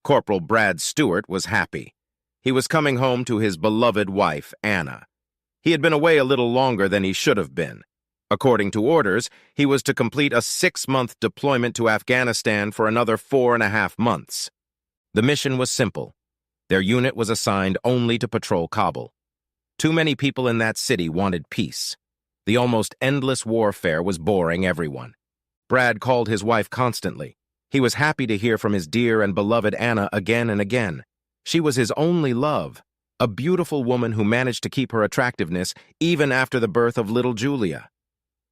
Corporal Brad Stewart was happy. He was coming home to his beloved wife, Anna. He had been away a little longer than he should have been. According to orders, he was to complete a 6-month deployment to Afghanistan for another 4.5 months. The mission was simple. Their unit was assigned only to patrol Kabul. Too many people in that city wanted peace. The almost endless warfare was boring everyone. Brad called his wife constantly. He was happy to hear from his dear and beloved Anna again and again. She was his only love, a beautiful woman who managed to keep her attractiveness even after the birth of little Julia.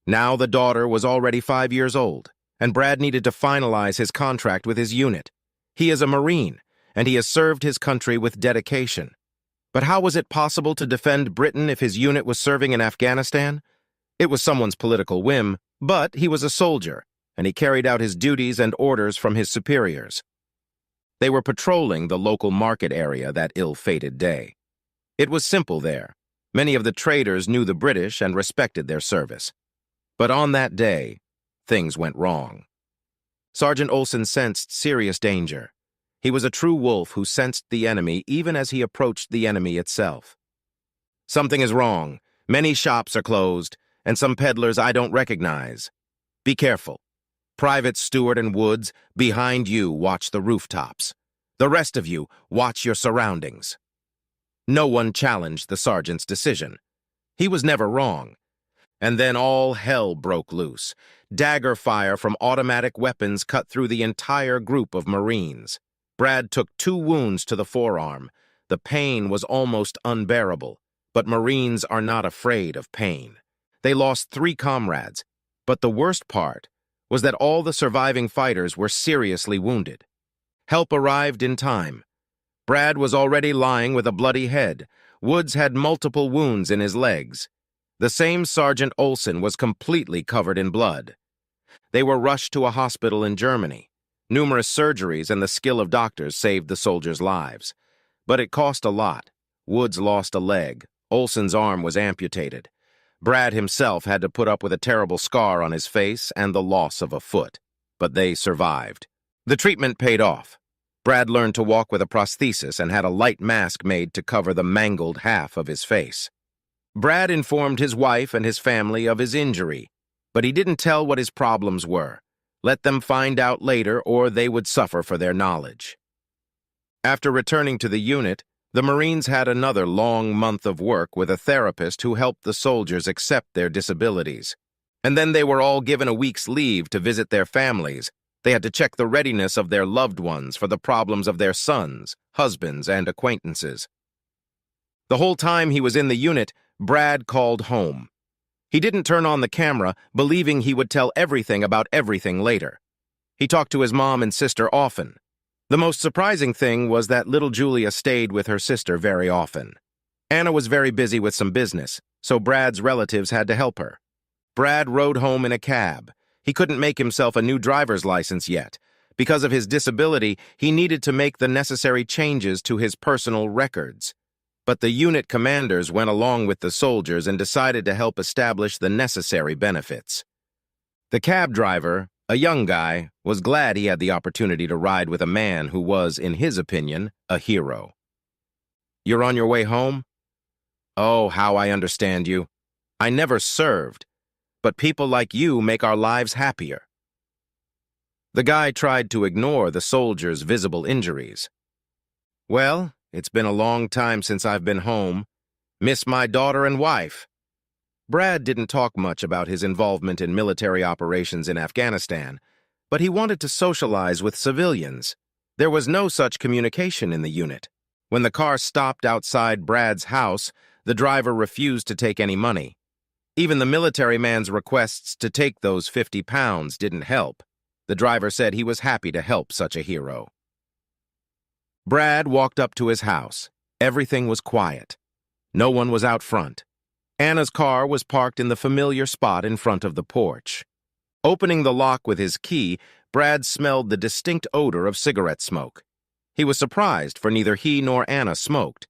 Now the daughter was already 5 years old, and Brad needed to finalize his contract with his unit. He is a Marine, and he has served his country with dedication. But how was it possible to defend Britain if his unit was serving in Afghanistan? It was someone's political whim, but he was a soldier, and he carried out his duties and orders from his superiors. They were patrolling the local market area that ill-fated day. It was simple there. Many of the traders knew the British and respected their service. But on that day, things went wrong. Sergeant Olson sensed serious danger. He was a true wolf who sensed the enemy even as he approached the enemy itself. Something is wrong. Many shops are closed, and some peddlers I don't recognize. Be careful. Privates Stewart and Woods, behind you, watch the rooftops. The rest of you, watch your surroundings. No one challenged the sergeant's decision. He was never wrong. And then all hell broke loose. Dagger fire from automatic weapons cut through the entire group of Marines. Brad took 2 wounds to the forearm. The pain was almost unbearable, but Marines are not afraid of pain. They lost 3 comrades, but the worst part was that all the surviving fighters were seriously wounded. Help arrived in time. Brad was already lying with a bloody head. Woods had multiple wounds in his legs. The same Sergeant Olson was completely covered in blood. They were rushed to a hospital in Germany. Numerous surgeries and the skill of doctors saved the soldiers' lives. But it cost a lot. Woods lost a leg. Olson's arm was amputated. Brad himself had to put up with a terrible scar on his face and the loss of a foot. But they survived. The treatment paid off. Brad learned to walk with a prosthesis and had a light mask made to cover the mangled half of his face. Brad informed his wife and his family of his injury, but he didn't tell what his problems were. Let them find out later or they would suffer for their knowledge. After returning to the unit, the Marines had another long month of work with a therapist who helped the soldiers accept their disabilities. And then they were all given a week's leave to visit their families. They had to check the readiness of their loved ones for the problems of their sons, husbands, and acquaintances. The whole time he was in the unit, Brad called home. He didn't turn on the camera, believing he would tell everything about everything later. He talked to his mom and sister often. The most surprising thing was that little Julia stayed with her sister very often. Anna was very busy with some business, so Brad's relatives had to help her. Brad rode home in a cab. He couldn't make himself a new driver's license yet. Because of his disability, he needed to make the necessary changes to his personal records. But the unit commanders went along with the soldiers and decided to help establish the necessary benefits. The cab driver, a young guy, was glad he had the opportunity to ride with a man who was, in his opinion, a hero. "You're on your way home?" "Oh, how I understand you. I never served, but people like you make our lives happier." The guy tried to ignore the soldier's visible injuries. "Well, it's been a long time since I've been home. Miss my daughter and wife." Brad didn't talk much about his involvement in military operations in Afghanistan, but he wanted to socialize with civilians. There was no such communication in the unit. When the car stopped outside Brad's house, the driver refused to take any money. Even the military man's requests to take those 50 pounds didn't help. The driver said he was happy to help such a hero. Brad walked up to his house. Everything was quiet. No one was out front. Anna's car was parked in the familiar spot in front of the porch. Opening the lock with his key, Brad smelled the distinct odor of cigarette smoke. He was surprised, for neither he nor Anna smoked.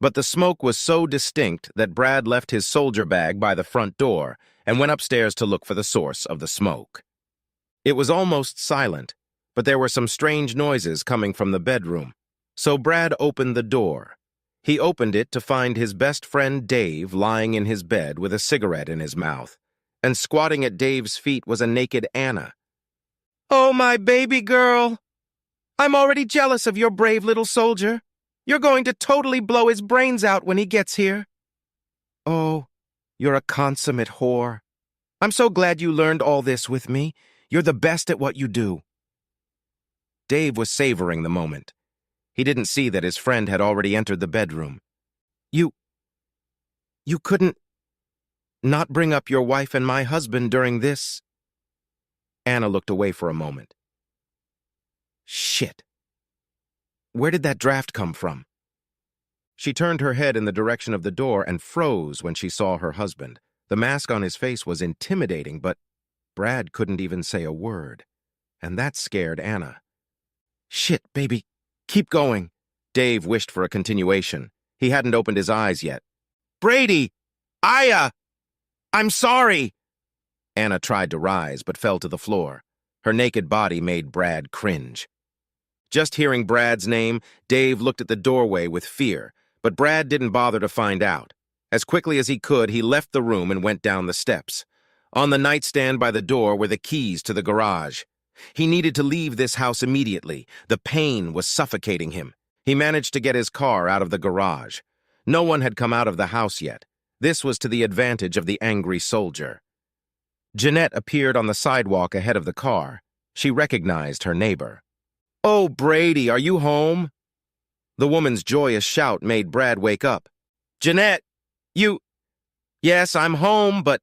But the smoke was so distinct that Brad left his soldier bag by the front door and went upstairs to look for the source of the smoke. It was almost silent, but there were some strange noises coming from the bedroom. So Brad opened the door. He opened it to find his best friend Dave lying in his bed with a cigarette in his mouth, and squatting at Dave's feet was a naked Anna. "Oh, my baby girl! I'm already jealous of your brave little soldier. You're going to totally blow his brains out when he gets here." "Oh, you're a consummate whore. I'm so glad you learned all this with me. You're the best at what you do." Dave was savoring the moment. He didn't see that his friend had already entered the bedroom. You couldn't not bring up your wife and my husband during this?" Anna looked away for a moment. Shit. Where did that draft come from? She turned her head in the direction of the door and froze when she saw her husband. The mask on his face was intimidating, but Brad couldn't even say a word. And that scared Anna. "Shit, baby. Keep going." Dave wished for a continuation. He hadn't opened his eyes yet. "Brady! I'm sorry!" Anna tried to rise, but fell to the floor. Her naked body made Brad cringe. Just hearing Brad's name, Dave looked at the doorway with fear, but Brad didn't bother to find out. As quickly as he could, he left the room and went down the steps. On the nightstand by the door were the keys to the garage. He needed to leave this house immediately. The pain was suffocating him. He managed to get his car out of the garage. No one had come out of the house yet. This was to the advantage of the angry soldier. Jeanette appeared on the sidewalk ahead of the car. She recognized her neighbor. "Oh, Brady, are you home?" The woman's joyous shout made Brad wake up. "Jeanette, you..." "Yes, I'm home, but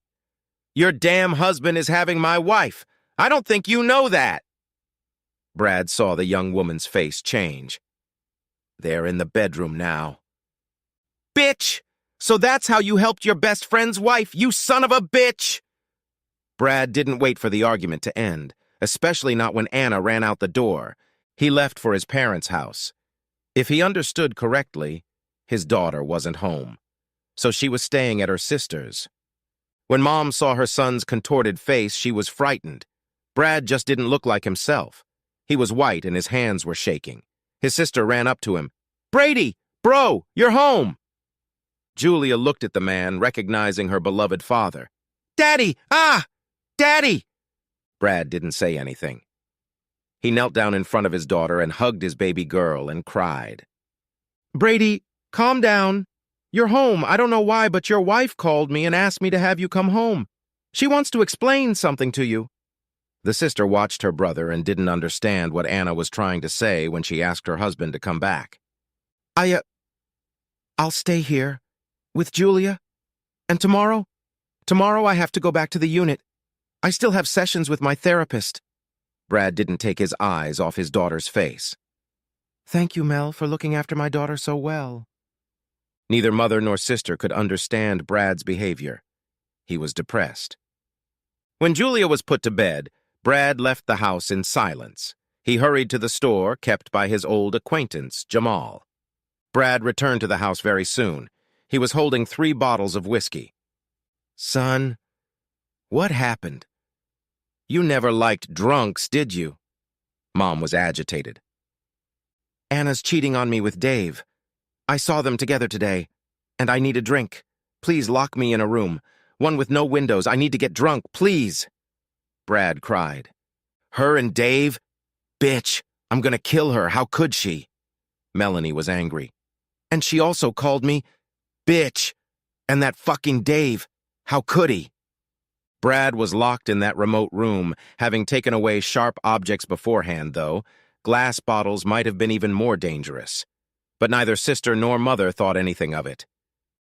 your damn husband is having my wife. I don't think you know that." Brad saw the young woman's face change. "They're in the bedroom now." "Bitch! So that's how you helped your best friend's wife, you son of a bitch!" Brad didn't wait for the argument to end, especially not when Anna ran out the door. He left for his parents' house. If he understood correctly, his daughter wasn't home, so she was staying at her sister's. When Mom saw her son's contorted face, she was frightened. Brad just didn't look like himself. He was white and his hands were shaking. His sister ran up to him. "Brady, bro, you're home!" Julia looked at the man, recognizing her beloved father. "Daddy! Daddy!" Brad didn't say anything. He knelt down in front of his daughter and hugged his baby girl and cried. "Brady, calm down. You're home. I don't know why, but your wife called me and asked me to have you come home. She wants to explain something to you." The sister watched her brother and didn't understand what Anna was trying to say when she asked her husband to come back. I'll stay here with Julia. And tomorrow I have to go back to the unit. I still have sessions with my therapist." Brad didn't take his eyes off his daughter's face. "Thank you, Mel, for looking after my daughter so well." Neither mother nor sister could understand Brad's behavior. He was depressed. When Julia was put to bed, Brad left the house in silence. He hurried to the store kept by his old acquaintance, Jamal. Brad returned to the house very soon. He was holding 3 bottles of whiskey. "Son, what happened? You never liked drunks, did you?" Mom was agitated. "Anna's cheating on me with Dave. I saw them together today, and I need a drink. Please lock me in a room, one with no windows. I need to get drunk, please." Brad cried. "Her and Dave? Bitch, I'm gonna kill her. How could she?" Melanie was angry. "And she also called me bitch. And that fucking Dave, how could he?" Brad was locked in that remote room, having taken away sharp objects beforehand, though. Glass bottles might have been even more dangerous. But neither sister nor mother thought anything of it.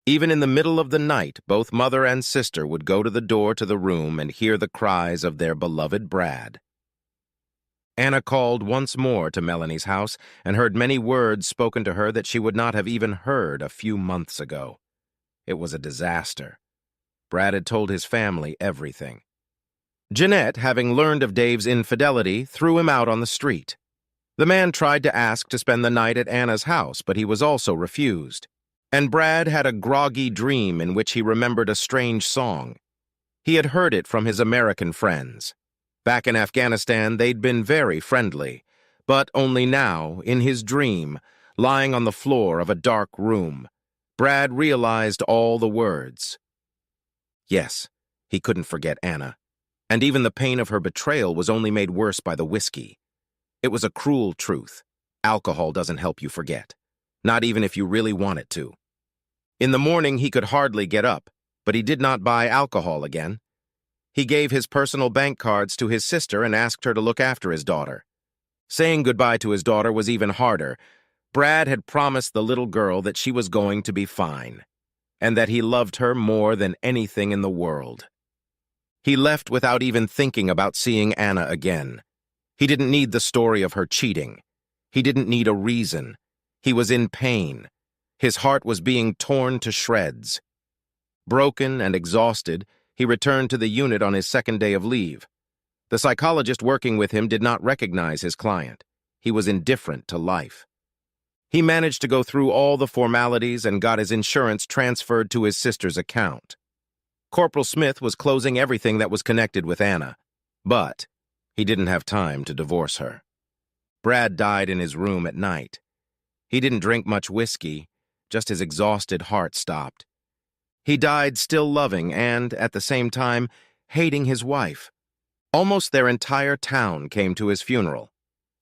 Even in the middle of the night, both mother and sister would go to the door to the room and hear the cries of their beloved Brad. Anna called once more to Melanie's house and heard many words spoken to her that she would not have even heard a few months ago. It was a disaster. Brad had told his family everything. Jeanette, having learned of Dave's infidelity, threw him out on the street. The man tried to ask to spend the night at Anna's house, but he was also refused. And Brad had a groggy dream in which he remembered a strange song. He had heard it from his American friends. Back in Afghanistan, they'd been very friendly, but only now, in his dream, lying on the floor of a dark room, Brad realized all the words. Yes, he couldn't forget Anna, and even the pain of her betrayal was only made worse by the whiskey. It was a cruel truth. Alcohol doesn't help you forget, not even if you really want it to. In the morning, he could hardly get up, but he did not buy alcohol again. He gave his personal bank cards to his sister and asked her to look after his daughter. Saying goodbye to his daughter was even harder. Brad had promised the little girl that she was going to be fine, and that he loved her more than anything in the world. He left without even thinking about seeing Anna again. He didn't need the story of her cheating. He didn't need a reason. He was in pain. His heart was being torn to shreds. Broken and exhausted, he returned to the unit on his second day of leave. The psychologist working with him did not recognize his client. He was indifferent to life. He managed to go through all the formalities and got his insurance transferred to his sister's account. Corporal Smith was closing everything that was connected with Anna, but he didn't have time to divorce her. Brad died in his room at night. He didn't drink much whiskey, just his exhausted heart stopped. He died still loving and, at the same time, hating his wife. Almost their entire town came to his funeral.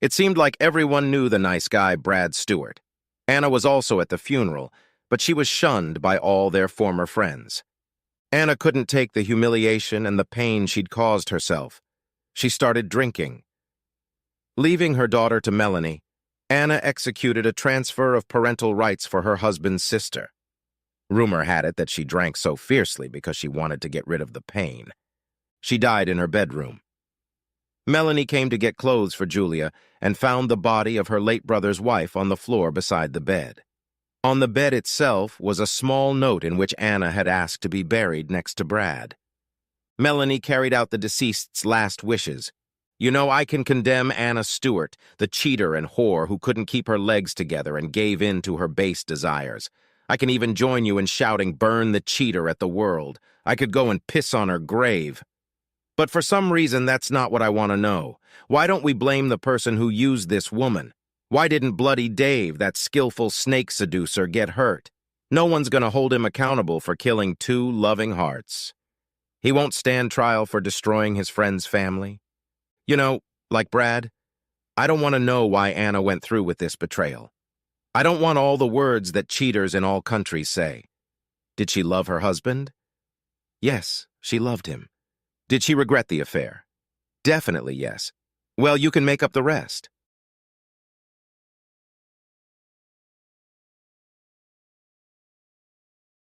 It seemed like everyone knew the nice guy Brad Stewart. Anna was also at the funeral, but she was shunned by all their former friends. Anna couldn't take the humiliation and the pain she'd caused herself. She started drinking. Leaving her daughter to Melanie, Anna executed a transfer of parental rights for her husband's sister. Rumor had it that she drank so fiercely because she wanted to get rid of the pain. She died in her bedroom. Melanie came to get clothes for Julia and found the body of her late brother's wife on the floor beside the bed. On the bed itself was a small note in which Anna had asked to be buried next to Brad. Melanie carried out the deceased's last wishes. You know, I can condemn Anna Stewart, the cheater and whore who couldn't keep her legs together and gave in to her base desires. I can even join you in shouting, "Burn the cheater" at the world. I could go and piss on her grave. But for some reason, that's not what I want to know. Why don't we blame the person who used this woman? Why didn't Bloody Dave, that skillful snake seducer, get hurt? No one's going to hold him accountable for killing two loving hearts. He won't stand trial for destroying his friend's family. You know, like Brad, I don't want to know why Anna went through with this betrayal. I don't want all the words that cheaters in all countries say. Did she love her husband? Yes, she loved him. Did she regret the affair? Definitely yes. Well, you can make up the rest.